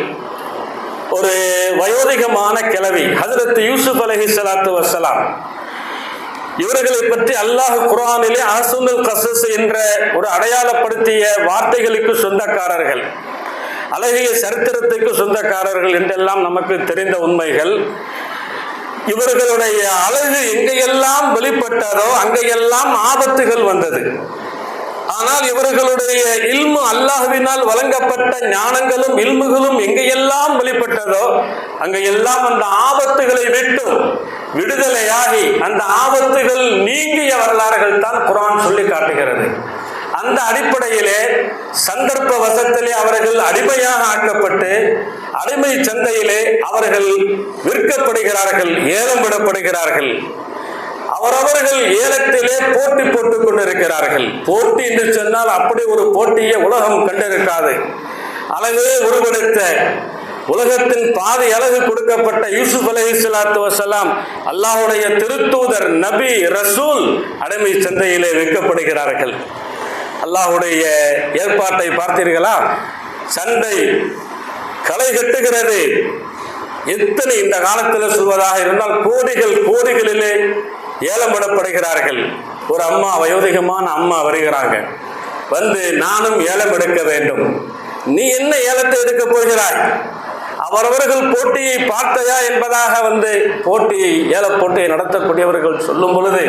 ஒரு வயோதிகமான கிழவி ஹஜ்ரத் யூசுப் அலைஹிஸ்ஸலாத்து வஸ்ஸலாம், இவர்களை பற்றி அல்லாஹ் குர்ஆனிலே அஹ்ஸனுல் கஸஸ் என்ற ஒரு அடையாளப்படுத்திய வார்த்தைகளுக்கு சொந்தக்காரர்கள், அழகிய சரித்திரத்துக்கு சொந்தக்காரர்கள் என்றெல்லாம் நமக்கு தெரிந்த உண்மைகள். இவர்களுடைய அழகு எங்கெல்லாம் வெளிப்பட்டதோ அங்கெல்லாம் ஆபத்துகள் வந்தது. ஆனால் இவர்களுடைய இல்மு, அல்லாஹ்வினால் வழங்கப்பட்ட ஞானங்களும் இல்முகளும் எங்கெல்லாம் வெளிப்பட்டதோ அங்கெல்லாம் அந்த ஆபத்துகளை விட்டு விடுதலையாகி அந்த ஆபத்துகள் நீங்கிய வரலாறுகள் தான் குர்ஆன் சொல்லி காட்டுகிறது. அந்த அடிப்படையிலே சந்தர்ப்ப வசத்திலே அவர்கள் அடிமையாக ஆக்கப்பட்டு அடிமை சந்தையிலே அவர்கள் விற்கப்படுகிறார்கள், ஏலம் விடப்படுகிறார்கள். அவரவர்கள் ஏலத்திலே போட்டி போட்டுக் கொண்டிருக்கிறார்கள். போட்டி என்று சொன்னால் அப்படி ஒரு போட்டியை உலகம் கண்டிருக்காது. அழகே உருவெடுத்த, உலகத்தின் பாதி அழகு கொடுக்கப்பட்ட யூசுப் அலைஹிஸ்ஸலாத்து வஸ்ஸலாம், அல்லாஹ்வுடைய திருத்தூதர், நபி, ரசூல் அடிமை சந்தையிலே விற்கப்படுகிறார்கள். அல்லாஹ்வுடைய ஏற்பாட்டை பார்த்தீர்களா? சந்தை களை கட்டுகிறது. எத்தனை இந்த காலத்தில் சொல்வதாக இருந்தால் கோடிகளிலே ஏலம் விடப்படுகிறார்கள். ஒரு அம்மா, வயோதிகமான அம்மா வருகிறாங்க. வந்து, நானும் ஏலம் எடுக்க வேண்டும். நீ என்ன ஏலத்தை எடுக்க போகிறாய்? அவரவர்கள் போட்டியை பார்த்தையா என்பதாக வந்து போட்டியை, ஏல போட்டியை நடத்தக்கூடியவர்கள் சொல்லும் பொழுது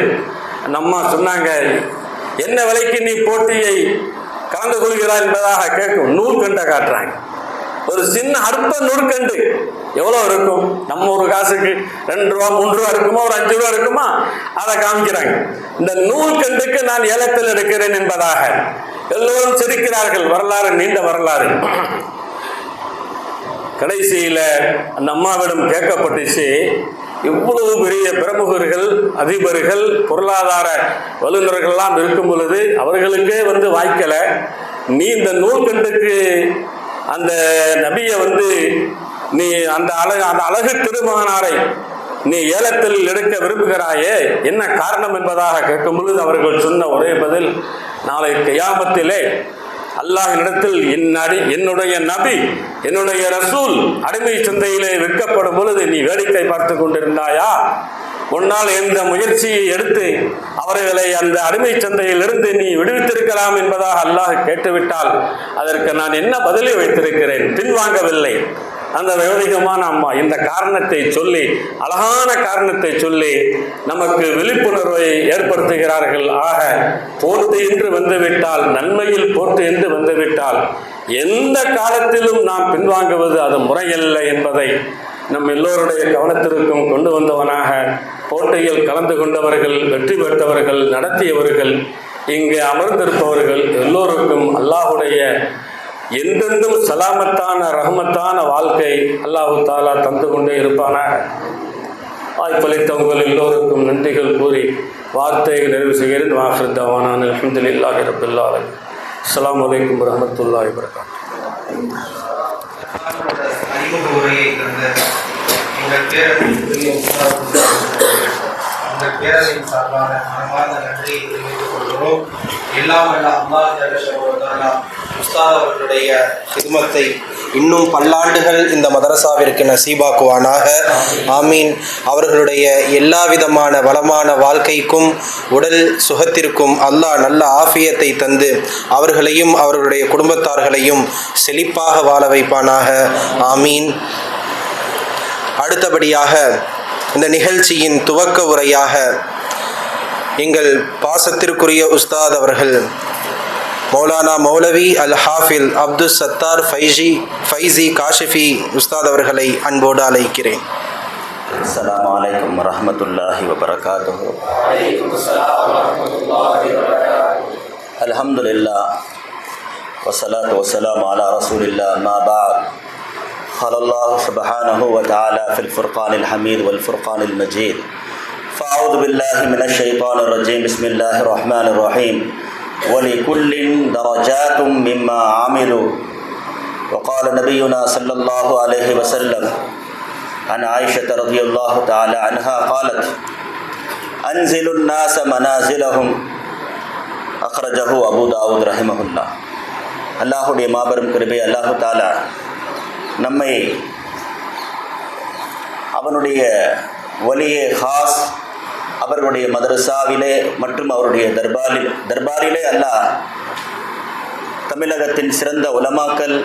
அந்த அம்மா சொன்னாங்க, என்ன விலைக்கு நீ போட்டியை கலந்து கொள்கிறாய் என்பதாக கேட்கும். நூற்கண்டை காட்டுறாங்க. ஒரு சின்ன அற்ப நூற்கண்டு எவ்வளோ இருக்கும்? நம்ம ஒரு காசுக்கு 2 ரூபா 3 ரூபா இருக்குமா, ஒரு 5 ரூபா இருக்குமா, அதை காமிக்கிறாங்க. இந்த நூற்கண்டுக்கு நான் ஏலத்தில் எடுக்கிறேன் என்பதாக எல்லோரும் சிரிக்கிறார்கள். வரலாறு, நீண்ட வரலாறு. கடைசியில் அந்த அம்மாவிடம் கேட்கப்பட்டுச்சு, இவ்வளவு பெரிய பிரமுகர்கள், அதிபர்கள், பொருளாதார வல்லுநர்கள்லாம் இருக்கும் பொழுது அவர்களுக்கே வந்து வாய்க்கலை, நீ இந்த நூற்கண்டுக்கு அந்த நபியை வந்து நீ அந்த அழகு திருமகனாரை நீ ஏலத்தில் எடுக்க விரும்புகிறாயே, என்ன காரணம் என்பதாக கேட்கும் பொழுது அவர்கள் சொன்ன ஒரே பதில், நாளை கியாமத்திலே அல்லாஹ்வினிடத்தில் என்னுடைய நபி, என்னுடைய ரசூல் அடிமை சந்தையிலே விற்கப்படும் பொழுது நீ வேடிக்கை பார்த்து கொண்டிருந்தாயா? உன்னால் எந்த முயற்சியை எடுத்து அவர்களை அந்த அடிமை சந்தையில் இருந்து நீ விடுவித்திருக்கலாம் என்பதாக அல்லாஹ் கேட்டுவிட்டால் அதற்கு நான் என்ன பதிலை வைத்திருக்கிறேன்? பின்வாங்கவில்லை. அந்த வயோதிகமான அம்மா இந்த காரணத்தை சொல்லி, அழகான காரணத்தை சொல்லி நமக்கு விழிப்புணர்வை ஏற்படுத்துகிறார்கள். ஆக போட்டு என்று வந்துவிட்டால், நன்மையில் போட்டு என்று வந்துவிட்டால் எந்த காலத்திலும் நாம் பின்வாங்குவது அது முறையல்ல என்பதை நம் எல்லோருடைய கவனத்திற்கும் கொண்டு வந்தவனாக, போட்டியில் கலந்து கொண்டவர்கள், வெற்றி பெற்றவர்கள், நடத்தியவர்கள், இங்கு அமர்ந்திருப்பவர்கள் எல்லோருக்கும் அல்லாஹுடைய என்றென்றும் சலாமத்தான ரஹமத்தான வாழ்க்கை அல்லாஹு தாலா தந்து கொண்டே இருப்பானாக. வாய்ப்பளித்த உங்கள் எல்லோருக்கும் நன்றிகள் கூறி வார்த்தையை நிறைவு செய்கிறேன். வாஹிர் தவானான் அல்ஹம்துலில்லாஹி ரப்பில் ஆலமீன். அஸ்ஸலாமு அலைக்கும் வரஹ்மத்துல்லாஹி வபரகாத்துஹு. பேரவையின் சார்பாக மனமார்ந்த நன்றியை தெரிவித்துக் கொள்கிறோம். எல்லாம் அல்ல அல்லாஹ் ஜல்ல ஷஅனுஹு வ தஆலா உஸ்தாத் அவர்களுடைய ஹித்மத்தை இன்னும் பல்லாண்டுகள் இந்த மதரசாவிற்கு நசீபாக்குவானாக. ஆமீன். அவர்களுடைய எல்லா விதமான வளமான வாழ்க்கைக்கும் உடல் சுகத்திற்கும் அல்லாஹ் நல்ல ஆஃபியத்தை தந்து அவர்களையும் அவர்களுடைய குடும்பத்தார்களையும் செழிப்பாக வாழ வைப்பானாக. ஆமீன். அடுத்தபடியாக இந்த நிகழ்ச்சியின் துவக்க உரையாக எங்கள் பாசத்திற்குரிய உஸ்தாத் அவர்கள் மௌலானா மௌலவி அல் ஹாஃபில் அப்துல் சத்தார் ஃபைசி காஷிஃபி உஸ்தாத் அவர்களை அன்போடு அழைக்கிறேன். அஸ்ஸலாமு அலைக்கும் வரஹ்மத்துல்லாஹி வபரகாத்துஹு. அல்ஹம்துலில்லாஹ் வஸ்ஸலாத்து வஸ்ஸலாமு அலா ரசூலில்லாஹ். அம்மா பஅத். قال الله سبحانه وتعالى في الفرقان الحميد والفرقان المجيد. فأعوذ بالله من الشيطان الرجيم. بسم الله الرحمن الرحيم. ولكل درجات مما عملوا. وقال نبينا صلى الله عليه وسلم عن عائشة رضي الله تعالى عنها قالت أنزلوا الناس منازلهم. أخرجه أبو داود رحمه الله. அல்லாஹுடைய மாபெரும் கிருபை அல்லாஹு தாலா நம்மை அவனுடைய வலியே ஹாஸ் அவர்களுடைய மதரசாவிலே மற்றும் அவருடைய தர்பாரிலே அல்லாஹ் தமிழகத்தின் சிறந்த உலமாக்கல்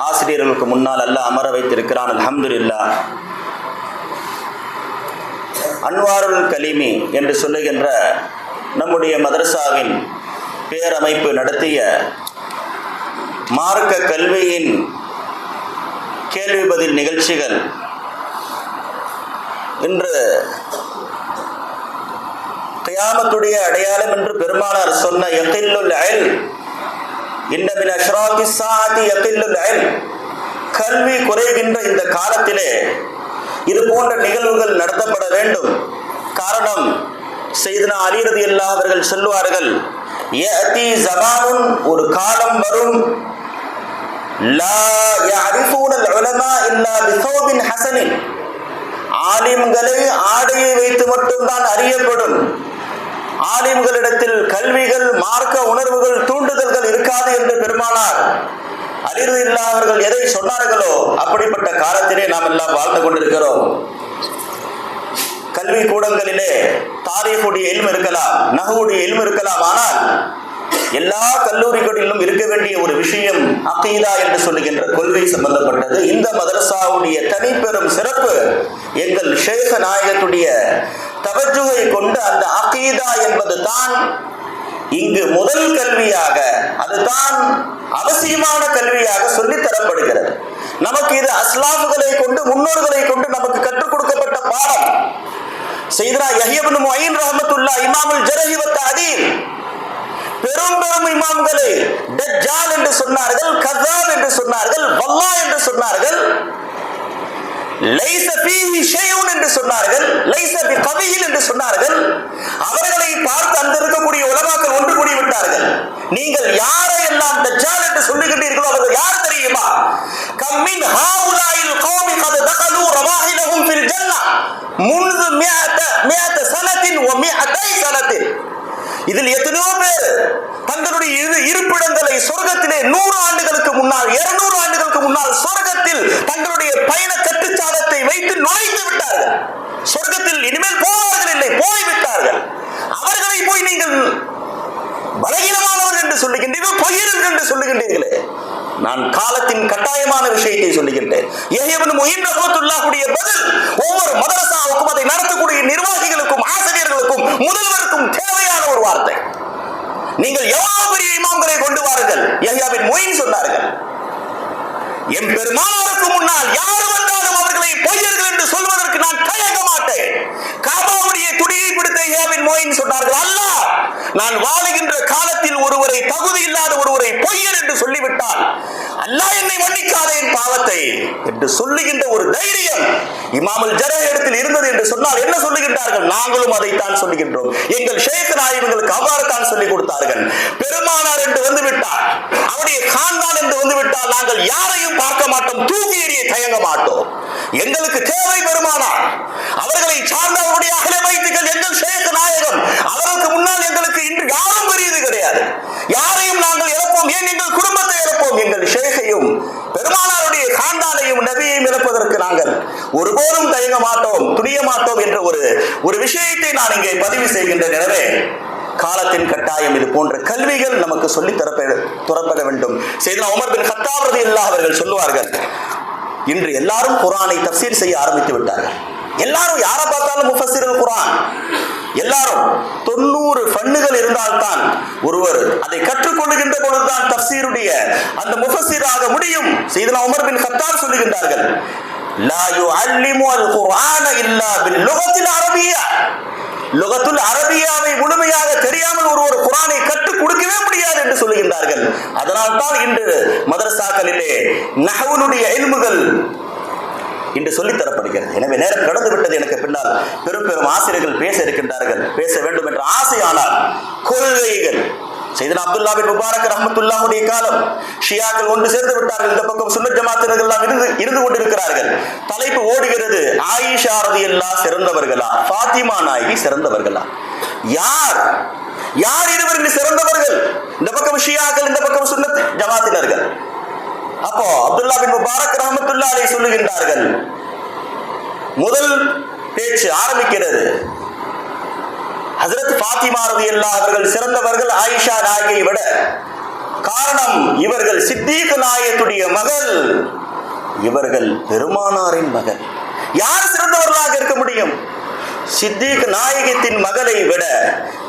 ஆசிரியர்களுக்கு முன்னால் அல்லாஹ் அமர வைத்திருக்கிறான். அல்ஹம்துலில்லாஹ். அன்வாருல் கலீமி என்று சொல்லுகின்ற நம்முடைய மதரசாவின் பேரமைப்பு நடத்திய மார்க்க கல்வியின் கேள்வி பதில் நிகழ்ச்சிகள் இன்று கியாமத்துடைய அடையாளம் என்று பெருமானார் சொன்ன யகில்லுல் இல்ம் இன்ன மின் அஷ்ராத்தி ஸாஅத்தி யகில்லுல் இல்ம், கல்வி குறைகின்ற இந்த காலத்திலே இது போன்ற நிகழ்வுகள் நடத்தப்பட வேண்டும். காரணம், சையதுனா அலி ரலியல்லாஹு அவர்கள் சொல்லுவார்கள், யஅதி ஸமானுன், ஒரு காலம் வரும், லா யஅரிஃபூனல் உலமா இல்லா பிஸௌபின் ஹஸனின், ஆலிம்களை ஆடையை வைத்து மட்டும்தான் அறியப்படும். ஆலிம்களிடத்தில் கல்விகள், மார்க்க உணர்வுகள், தூண்டுதல்கள் இருக்காது என்று பெருமானார் அலி ரலியல்லாஹு அவர்கள் எதை சொன்னார்களோ அப்படிப்பட்ட காலத்திலே நாம் எல்லாம் வாழ்ந்து கொண்டிருக்கிறோம். கல்வி கூடங்களிலே தாரீஃபுடைய இல்ம் இருக்கலாம், நஹ்வுடைய இல்ம் இருக்கலாம். ஆனால் எல்லா கல்லூரிகளிலும் இருக்க வேண்டிய ஒரு விஷயம் அகீதா என்று சொல்லுகின்ற கொள்கை சம்பந்தப்பட்டது. இந்த மதரசாவுடைய தனிப்பெரும் சிறப்பு எங்கள் ஷேக் நாயகத்துடைய தவஜுகை கொண்டு அந்த அகீதா என்பது தான் இங்கு முதல் கல்வியாக, அதுதான் அவசியமான கல்வியாக சொல்லித் தரப்படுகிறது. நமக்கு இது அஸ்லாஃப்களை கொண்டு, முன்னோர்களை கொண்டு நமக்கு கற்றுக் கொடுக்கப்பட்ட பாடம். சையதுனா யஹ்யா இப்னு முயின் ரஹ்மத்துல்லாஹ், இமாமுல் ஜர்ஹ் வ தஅதீல், பெரும் பெரும் இமாம்களை தஜ்ஜால் என்று சொன்னார்கள், கஸாப் என்று சொன்னார்கள், வல்லாஹ் என்று சொன்னார்கள், லைஸ ஃபீஹி ஷைஉன் என்று சொன்னார்கள், லைஸ பிகபீஹ் என்று சொன்னார்கள். அவர்களை பார்த்து அந்த இருக்கக்கூடிய உலமாக்கள் ஒன்று கூடி விட்டார்கள். நீங்கள் யாரை எல்லாம் தஜ்ஜால் என்று சொல்லுகின்றீர்களோ அவர்கள் யார் தெரியுமா? கம் மின் ஹாஉலாயில் கௌமி கத் தகலு ரவாஹிலஹும் ஃபில் ஜன்னah முன்து மிஅத சனத்தின் வ மிஅதை சனத்தின். இதில் எத்தனையோ பேர் தங்களுடைய இருப்பிடங்களை சொர்க்கத்திலே 100 ஆண்டுகளுக்கு முன்னால், 200 ஆண்டுகளுக்கு முன்னால் சொர்க்கத்தில் தங்களுடைய பயண கட்டுச்சாதத்தை வைத்து நுழைத்து விட்டார்கள். சொர்க்கத்தில் இனிமேல் போவார்கள் இல்லை, போய்விட்டார்கள். அவர்களை போய் நீங்கள் பலகீனமானவர் என்று சொல்லுகின்றீர்கள், பொய்யர்கள் என்று சொல்லுகின்றீர்களே. நான் காலத்தின் கட்டாயமான விஷயத்தை சொல்லுகின்றேன். யஹ்யா இப்னு முயின் ரஹ்மத்துல்லாஹுடைய பதில் ஒவ்வொரு மதரசாவுக்கும், அதை நடத்தக்கூடிய நிர்வாகிகளுக்கும், ஆசிரியர்களுக்கும், முதல்வருக்கும் தேவையான ஒரு வார்த்தை. நீங்கள் எவ்வளவு பெரிய இமாம்களை கொண்டு வாருங்கள், யஹ்யா பின் முயின் சொன்னார்கள், என் பெருமானாருக்கு முன்னால் யார் வந்தாலும் அவர்களை பொய்யர்கள் என்று சொல்வதற்கு நான் தயங்க மாட்டேன். காபாவுடைய துடியை பிடித்த யஹ்யா பின் முயின் சொன்னார்கள், அல்லாஹ் நான் வாழுகின்ற காலத்தில் ஒருவரை, தகுதி இல்லாத ஒருவரை பொய்யர் என்று சொல்லிவிட்டால் அல்லாஹ் என்னை மன்னிக்காதே என் பாவத்தை என்று சொல்லுகின்ற ஒரு தைரியம் இமாமுல் ஜர்ஹ் இடத்தில் இருந்தது என்று சொன்னால் என்ன சொல்லுகின்றார்கள்? நாங்களும் அதைத்தான் சொல்லுகின்றோம். எங்கள் ஷேக் நாயகங்களுக்கு அவ்வாறு தான் சொல்லிக் கொடுத்தார்கள். பெருமானார் என்று வந்துவிட்டார், அவருடைய கான்தான் என்று வந்துவிட்டால் நாங்கள் யாரையும் பார்க்க மாட்டோம், தூக்கி எறிய தயங்க மாட்டோம். எங்களுக்கு தேவை பெருமானார். அவர்களை சார்ந்தவருடைய அஹ்லே பைத்துகள் எங்கள் ஷேக் நாயகம். அவருக்கு முன்னால் எங்களுக்கு இன்று யாரும் பெரியது கிடையாது. யாரையும் நாங்கள் இழப்போம், ஏன் எங்கள் குடும்பத்தை இழப்போம், எங்கள் ஷேகையும் பெருமானாருடைய சொல்லுவார்கள், ஒருபோதும் தயங்க மாட்டோம், துணிய மாட்டோம் என்ற ஒரு விஷயத்தை நான் இங்கே பதிவு செய்கின்றேன். எனவே காலத்தின் கட்டாயம் இது போன்ற கல்விகள் நமக்கு சொல்லி துறப்பட வேண்டும். சையதுனா உமர் பின் கத்தாப் ரலியல்லாஹு அவர்கள் சொல்லுவார்கள், இன்று எல்லாரும் குர்ஆனை தஃப்சீர் செய்ய ஆரம்பித்து விட்டார்கள். எல்லாரும் யாரை பார்த்தாலும் முஃபஸ்ஸிருல் குர்ஆன், எல்லாரும் 90 ஃபன்னுகள் இருந்தால்தான் ஒருவர் அதை கற்றுக்கொள்ளுகின்ற பொழுதுதான் தஃப்சீருடைய அந்த முஃபஸ்ஸிராக முடியும். சையதுனா உமர் பின் கத்தாப் சொல்லுகின்றார்கள், லா யுஅல்லிமு அல் குர்ஆன இல்லா பில் லுகத்தில் அரபிய்யா, லுகத்துல் அரபியாவை முழுமையாக தெரியாமல் ஒருவர் குர்ஆனை கற்றுக் கொடுக்கவே முடியாது என்று சொல்லுகின்றார்கள். அதனால் தான் இன்று மதரசாக்களிலே நஹ்வுனுடைய இல்முகள் இன்று சொல்லித் தரப்படுகிறது. எனவே நேரம் கடந்து விட்டது. எனக்கு பின்னால் பெரும் பெரும் ஆசிரியர்கள் பேச இருக்கின்றார்கள். பேச வேண்டும் என்ற ஆசையானால் கொள்கைகள், சையதுனா அப்துல்லா பின் முபாரக் ரஹ்மத்துல்லாஹுடைய காலம், ஷியாக்கள் ஒன்று சேர்ந்து விட்டார்கள். இந்த பக்கம் சுன்னத் ஜமாத்தினர்கள் எல்லாம் இருந்து கொண்டிருக்கிறார்கள். தலைப்பு ஓடுகிறது, ஆயிஷா ரலியல்லாஹு சிறந்தவர்களா, ஃபாத்திமா நாயகி சிறந்தவர்களா? யார் இருவரில் சிறந்தவர்கள்? இந்த பக்கம் ஷியாக்கள், இந்த பக்கம் சுன்னத் ஜமாத்தினர்கள். அப்போ அப்துல்லா பின் முபாரக் ரஹ்மத்துல்லாஹி அலைஹி சொல்லுகின்றார்கள், முதல் பேச்சு ஆரம்பிக்கிறது, ஹஜ்ரத் ஃபாத்திமா ரலியல்லாஹு அவர்கள் சிறந்தவர்கள் ஆயிஷா நாயகியை விட. காரணம், இவர்கள் சித்தீக் நாயகத்துடைய மகள், இவர்கள் பெருமானாரின் மகள். யார் சிறந்தவர்களாக இருக்க முடியும்? சித்தீக் நாயகத்தின் மகளை விட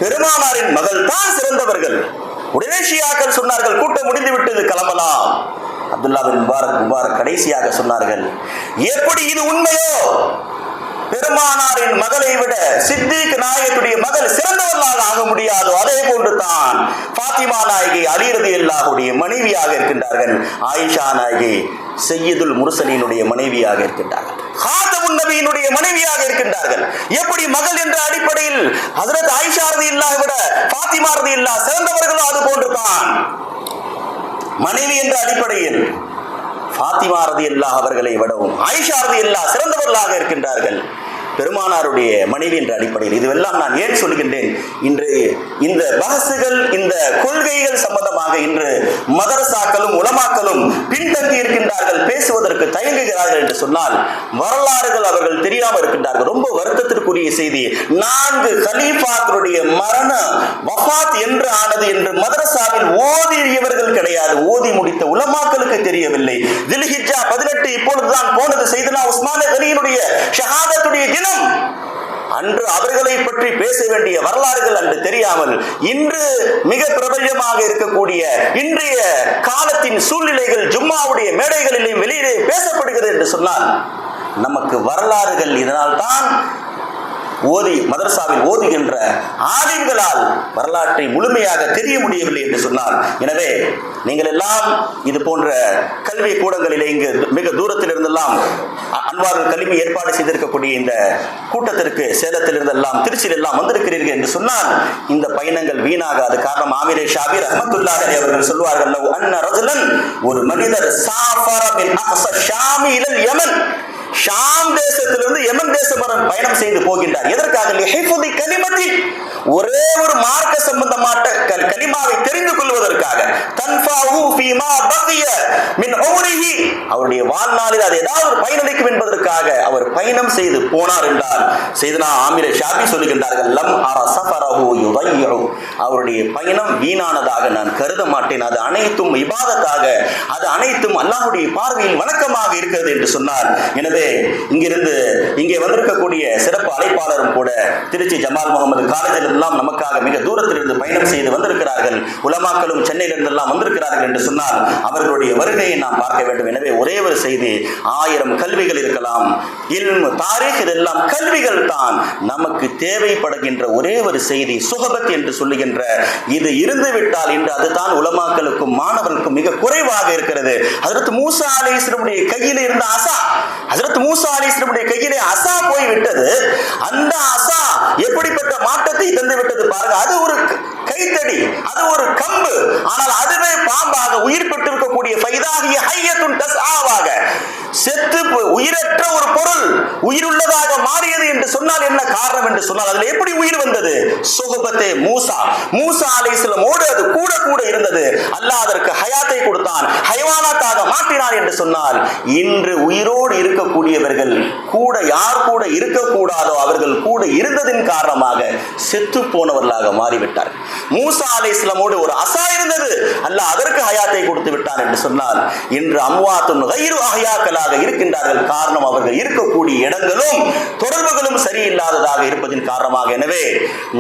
பெருமானாரின் மகள் தான் சிறந்தவர்கள். உடனே ஷியாக்கள் சொன்னார்கள், கூட்டம் முடிந்து விட்டது, கிளம்பலாம். அப்துல்லா பின் முபாரக் கடைசியாக சொன்னார்கள், எப்படி இது உண்மையோ பெருமானாரின் மகளை விட சித்தீக் நாயகத்துடைய மகள் சிறந்தவர்களாக ஆக முடியாதோ அதே போன்று தான் ஃபாத்திமா நாயகி அலி ரலியல்லாஹுடைய மனைவியாக இருக்கின்றார்கள். ஆயிஷா நாயகி சையதுல் முர்சலீனுடைய மனைவியாக இருக்கின்றார்கள். காதமுன் நபியினுடைய மனைவியாக இருக்கின்றார்கள். எப்படி மகள் என்ற அடிப்படையில் ஹஜ்ரத் ஆயிஷா ரலியல்லாஹு விட ஃபாத்திமா ரலியல்லாஹு சிறந்தவர்களோ அது போன்று தான் மனைவி என்ற அடிப்படையில் ஃபாத்திமா ரலியல்லாஹு அவர்களை விடவும் ஆயிஷா ரலியல்லாஹு சிறந்தவர்களாக இருக்கின்றார்கள் பெருமானாருடைய மனைவி என்ற அடிப்படையில். இதுவெல்லாம் நான் ஏன் சொல்கின்றேன், இன்று இந்த பஹசுகள், இந்த கொள்கைகள் சம்பந்தமாக இன்று மதரசாக்களும் உலமாக்களும் பின்தங்கி இருக்கின்றார்கள், பேசுவதற்கு தயங்குகிறார்கள் என்று சொன்னால் வரலாறுகள் அவர்கள் தெரியாமல் இருக்கின்றார்கள். ரொம்ப வருத்தத்திற்குரிய செய்தி, 4 கலீஃபாக்களுடைய மரண வஃபாத் என்று ஆனது என்று மதரசாவில் ஓதியவர்கள் கிடையாது, ஓதி முடித்த உலமாக்களுக்கு தெரியவில்லை. தில்ஹிஜ்ஜா 18 இப்பொழுதுதான் போனது. சையதுனா உஸ்மான் கனியினுடைய ஷஹாதத்துடைய தினம். அன்று அவர்களை பற்றி பேச வேண்டிய வரலாறுகள் அன்று தெரியாமல் இன்று மிக பிரபல்யமாக இருக்கக்கூடிய இன்றைய காலத்தின் சூழ்நிலைகள் ஜும்மாவுடைய மேடைகளிலும் வெளியிலே பேசப்படுகிறது என்று சொன்னால் நமக்கு வரலாறுகள் இதனால் தான் மதரசாவில் ஓதுகின்ற ஆலிம்களால் வரலாற்றை முழுமையாக தெரிய முடியவில்லை என்று சொன்னார். எனவே நீங்கள் எல்லாம் இது போன்ற கல்வி கூடங்களிலே இங்கு மிக தூரத்தில் இருந்தெல்லாம் அன்வார்கள் கல்வி ஏற்பாடு செய்திருக்கக்கூடிய இந்த கூட்டத்திற்கு சேலத்தில் இருந்தெல்லாம் திருச்சியில் எல்லாம் வந்திருக்கிறீர்கள் என்று சொன்னால் இந்த பயணங்கள் வீணாகாது. காரணம், ஆமிரே ஷாபி ரஹ்மத்துல்லாஹி அலைஹி அவர்கள் சொல்வார்கள், அன்ன ரஜுலன், ஒரு மனிதர் சாஃபர மின் அக்ஸா ஷாமி இலல் யமன், ஷாம் தேசத்திலிருந்து யமன் தேசம் வரை பயணம் செய்து போகின்றார். எதற்காக? லிஹிஃபுதி கலிமத்தி, ஒரே ஒரு மார்க்க சம்பந்தமான கலிமாவை தெரிந்து கொள்வதற்காக. தன்ஃபாஹு ஃபீமா பகிய மின் உம்ரிஹி, அவருடைய வாழ்நாளில் அது ஏதாவது பயனளிக்கும் என்பதற்காக அவர் பயணம் செய்து போனார் என்றால் சையதுனா ஆமிர் ஷாபி சொல்லுகின்றார்கள், லம் அரா சஃபரஹு யுதையு, அவருடைய பயணம் வீணானதாக நான் கருத மாட்டேன். அது அனைத்தும் இபாதத்தாக, அது அனைத்தும் அல்லாஹ்வுடைய பார்வையில் வணக்கமாக இருக்கிறது என்று சொன்னார். எனவே இங்கிருந்து இங்கே வந்திருக்கக்கூடிய சிறப்பு அழைப்பாளரும் கூட திருச்சி ஜமால் முகமது காலேஜில் எல்லாம் நமக்காக மிக தூரத்திலிருந்து பயணம் செய்து வந்திருக்கிறார்கள். உலமாக்களும் சென்னையிலிருந்து எல்லாம் வந்திருக்கிறார்கள் என்று சொன்னால் அவர்களுடைய வருகையை நாம் பார்க்க வேண்டும். எனவே ஒரே ஒரு செய்தி, 1000 கல்விகள் இருக்கலாம், இல்மு தாரீக் இதெல்லாம் கல்விகள் தான். நமக்கு தேவைப்படுகின்ற ஒரே ஒரு செய்தி சுஹபத் என்று சொல்லுகின்ற இது இருந்துவிட்டால் இன்று அதுதான் உலமாக்களுக்கும் மாணவர்களுக்கும் மிக குறைவாக இருக்கிறது. ஹஜ்ரத் மூசா அலைஹிஸ்ஸலாமுடைய கையில் இருந்த அசா, ஹஜ்ரத் மூசா அலைஹிஸ்ஸலாமுடைய கையிலே அசா போய் விட்டது. அந்த அசா எப்படிப்பட்ட மாற்றத்தை தந்து விட்டது பாருங்க. அது ஒரு கைத்தடி, அது ஒரு கம்பு, ஆனால் அதுவே பாம்பாக உயிர் பெற்றிருக்கக்கூடிய ஃபைதாகிய ஹய்யத்துன் தஸ்ஆவாக செத்து உயிரற்ற ஒரு பொருள் உயிருள்ளதாக மாறியது என்று சொன்னால் என்ன காரணம் என்று சொன்னால் அதில் எப்படி உயிர் வந்தது? சுஹபத்தே மூசா அலைஹிஸ்ஸலாமோடு அது கூட இருந்தது. அல்லாஹ் அதற்கு ஹயாத்தை கொடுத்தான், ஹைவானாத்தாக மாற்றினான் என்று சொன்னால் இன்று உயிரோடு இருக்கக்கூடியவர்கள் கூட யார் கூட இருக்கக்கூடாதோ அவர்கள் கூட இருந்ததின் காரணமாக செத்து போனவர்களாக மாறிவிட்டார். மூசா அலைஹிஸ்ஸலாமோடு ஒரு அசா இருந்தது, அல்லாஹ் அதற்கு ஹயாத்தை கொடுத்து விட்டார் என்று சொன்னால் இன்று அம்வாத்துன் கைரு அஹ்யாக்களாக இருக்கின்றார்கள். காரணம் அவர்கள் இருக்கக்கூடிய இடங்களும் தொடர்புகளும் சரியில்லாததாக இருப்பதின் காரணமாக. எனவே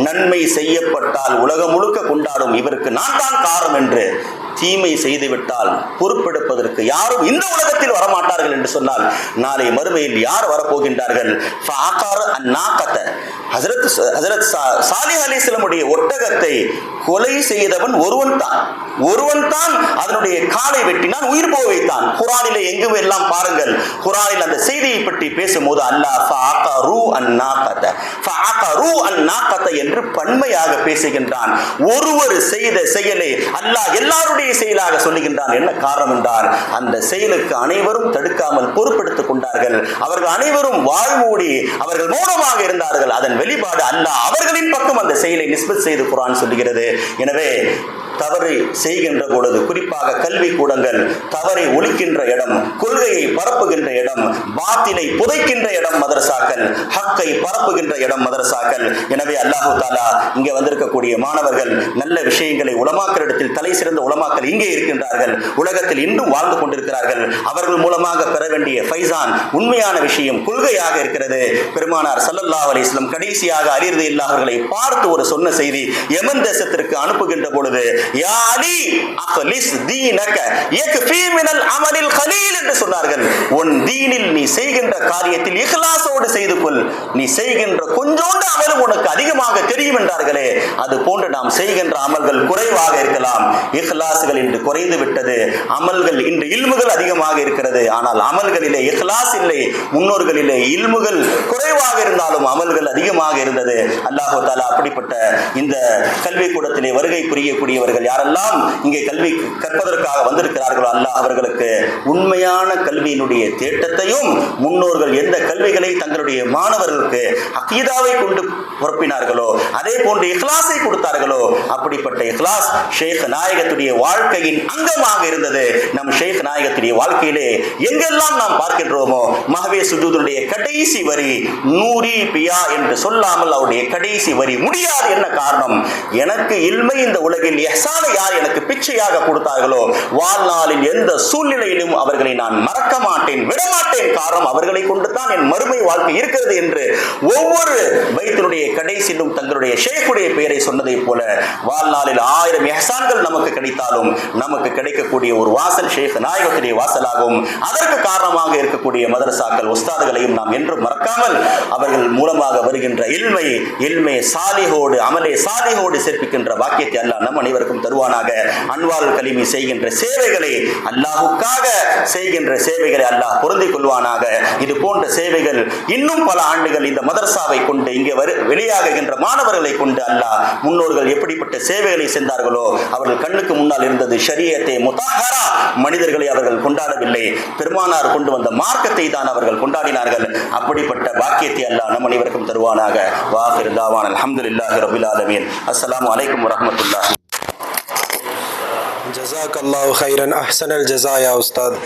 நன்மை செய்யப்பட்டால் உலகம் முழுக்க கொண்டாடும் இவருக்கு நான் தான் காரணம் என்று தீமை செய்துவிட்டால் பொறுப்பெடுப்பதற்கு யாரும் இந்த உலகத்தில் வரமாட்டார்கள் என்று சொன்னால் நாளை மறுமையில் யார் வரப்போகின்றார்கள்? ஹஜ்ரத் சாலிஹ் அலைஹிஸ்ஸலாமுடைய ஒட்டகத்தை கொலை செய்தவன் ஒருவன் தான் அதனுடைய காலை வெட்டினான், உயிர் போக வைத்தான். குர்ஆனிலே எங்கும் எல்லாம் பாருங்கள், குர்ஆனில் அந்த செய்தியை பற்றி பேசும்போது அல்லாஹ் ஃபஅகரு அன்-நாகத என்று பன்மையாக பேசுகின்றான். ஒருவர் செய்த செயலை அல்லாஹ் எல்லாருடைய செயலாக சொல்லுகின்றான். என்ன காரணம் என்றால் அந்த செயலுக்கு அனைவரும் தடுக்காமல் பொறுப்பெடுத்துக் கொண்டார்கள். அவர்கள் அனைவரும் வாழ்மூடி அவர்கள் மௌனமாக இருந்தார்கள். அதன் வெளிப்பாடு அல்லாஹ் அவர்களின் பக்கம் அந்த செயலை நிஸ்பத் செய்து குர்ஆன் சொல்லுகிறது. எனவே தவறு செய்கின்ற பொழுது குறிப்பாக கல்வி கூடங்கள் தவறை ஒழிக்கின்ற இடம், கொள்கையை பரப்புகின்ற இடம், பாத்திலை புதைக்கின்ற இடம் மதரசாக்கள், ஹக்கை பரப்புகின்ற இடம் மதரசாக்கள். எனவே அல்லாஹு தஆலா இங்கே வந்திருக்கக்கூடிய மாணவர்கள் நல்ல விஷயங்களை உலமாக்களிடத்தில் தலை சிறந்த உலமாக்கள் இங்கே இருக்கின்றார்கள், உலகத்தில் இன்றும் வாழ்ந்து கொண்டிருக்கிறார்கள். அவர்கள் மூலமாக பெற வேண்டிய ஃபைசான் உண்மையான விஷயம் கொள்கையாக இருக்கிறது. பெருமானார் ஸல்லல்லாஹு அலைஹி வஸல்லம் கடைசியாக அலி ரலியல்லாஹு அவர்களை பார்த்து ஒரு சொன்ன செய்தி, யமன் தேசத்திற்கு அனுப்புகின்ற பொழுது யா அலி அக்லிஸ் தீனக யக்ஃபி மினல் அமலில் கலீல் என்று சொன்னார்கள். உன் தீனில் நீ செய்கின்ற காரியத்தில் இக்லாஸோடு செய்து கொள், நீ செய்கின்ற கொஞ்சோண்டு அமலும் உனக்கு அதிகமாக தெரியும் என்றார்களே. அது போன்று நாம் செய்கின்ற அமல்கள் குறைவாக இருக்கலாம், இக்லாஸ்கள் இன்று குறைந்து விட்டது. அமல்கள் இன்று இல்முகள் அதிகமாக இருக்கிறது, ஆனால் அமல்களிலே இக்லாஸ் இல்லை. முன்னோர்களிலே இல்முகள் குறைவாக இருந்தாலும் அமல்கள் அதிகமாக இருந்தது. அல்லாஹ் தஆலா அப்படிப்பட்ட இந்த கல்வி கூடத்திலே வருகை புரியக்கூடியவர்கள் யாரெல்லாம் இங்கே கல்வி கற்பதற்காக வந்திருக்கிறார்களோ அல்லாஹ் அவர்களுக்கு உண்மையான கல்வியினுடைய தேட்டத்தையும், முன்னோர்கள் எந்த கல்விகளை தங்களுடைய மாணவர்களுக்கு அகீதாவை கொண்டு பொறுப்பினார்களோ அதே போன்று இக்லாஸை கொடுத்தார்களோ அப்படிப்பட்ட இக்லாஸ் ஷேக் நாயகத்துடைய வாழ்க்கையின் அங்கமாக இருந்தது. நம் ஷேக் நாயகத்துடைய வாழ்க்கையிலே எங்கெல்லாம் நாம் பார்க்கின்றோமோ மஹ்வே சுஜூதுடைய கடைசி வரி நூரி பியா என்று சொல்லாமல் அவருடைய கடைசி வரி முடியாது. என்ன காரணம்? எனக்கு இல்மை இந்த உலகில் இஹ்சானை யார் எனக்கு பிச்சையாக கொடுத்தார்களோ வாழ்நாளில் எந்த சூழ்நிலையிலும் அவர்களை நான் மறக்க மாட்டேன், விடமாட்டேன். காரணம் அவர்களை கொண்டு தான் என் மறுமை வாழ்க்கை இருக்கிறது என்று ஒவ்வொரு பைத்தினுடைய கடைசியிலும் தங்களுடைய ஷேக்குடைய பெயரை சொன்னதை போல வாழ்நாளில் 1000 இஹ்சான்கள் நமக்கு கிடைத்தாலும் நமக்கு கிடைக்கக்கூடிய ஒரு வாசல் ஷேக் நாயகத்துடைய வாசலாகும். அதற்கு காரணமாக இருக்கக்கூடிய மதரசாக்கள் உஸ்தாதுகளையும் நாம் என்றும் மறக்காமல் அவர்கள் மூலமாக வருகின்ற இல்மை சாலிஹோடு அமலே சாலிஹோடு சேர்ப்பிக்கின்ற பாக்கியத்தை அல்லாஹ் நம் அனைவருக்கும் தருவானாக. அன்வாருல் கலீமி செய்கின்ற சேவைகளை அல்லாஹுக்காக செய்கின்ற சேவைகளை அல்லாஹ் பொருந்திக் கொள்வானாக. இது போன்ற சேவைகள் இன்னும் பல ஆண்டுகள் இந்த மதரசாவை கொண்டு இங்கே வெளியாகுகின்ற மாணவர்களை கொண்டு அல்லாஹ் முன்னோர்கள் எப்படிப்பட்ட சேவைகளை செய்தார்களோ அவர்கள் கண்ணுக்கு முன்னால் இருந்தது ஷரியத்தை முத்தஹரா, மனிதர்களை அவர்கள் கொண்டாடவில்லை, பெருமானார் கொண்டு வந்த மார்க்கத்தை தான் அவர்கள் கொண்டாடினார்கள். அப்படிப்பட்ட பாக்கியத்தை அல்லாஹ் நம் அனைவருக்கும் தருவானாக. வாஹிர் தாவான் அல்ஹம்துலில்லாஹி ரப்பில் ஆலமீன். அஸ்ஸலாமு அலைக்கும் வரஹ்மத்துல்லாஹி. ஜஸாக்கல்லாஹு ஹைரன் அஹ்ஸனல் ஜஸா யா உஸ்தாத்.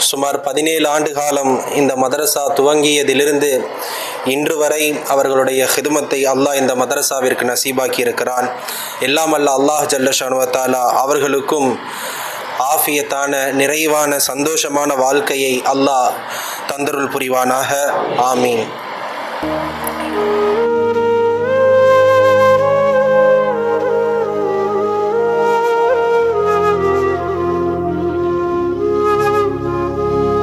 சுமார் 17 ஆண்டு காலம் இந்த மதரசா துவங்கியதிலிருந்து இன்று வரை அவர்களுடைய ஹிதுமத்தை அல்லாஹ் இந்த மதரசாவிற்கு நசீபாக்கி இருக்கிறான். எல்லாம் அல்லாஹ் ஜல்ல ஷானு வ தஆலா அவர்களுக்கும் ஆஃபியத்தான நிறைவான சந்தோஷமான வாழ்க்கையை அல்லாஹ் தந்தருள் புரிவானாக. ஆமீன்.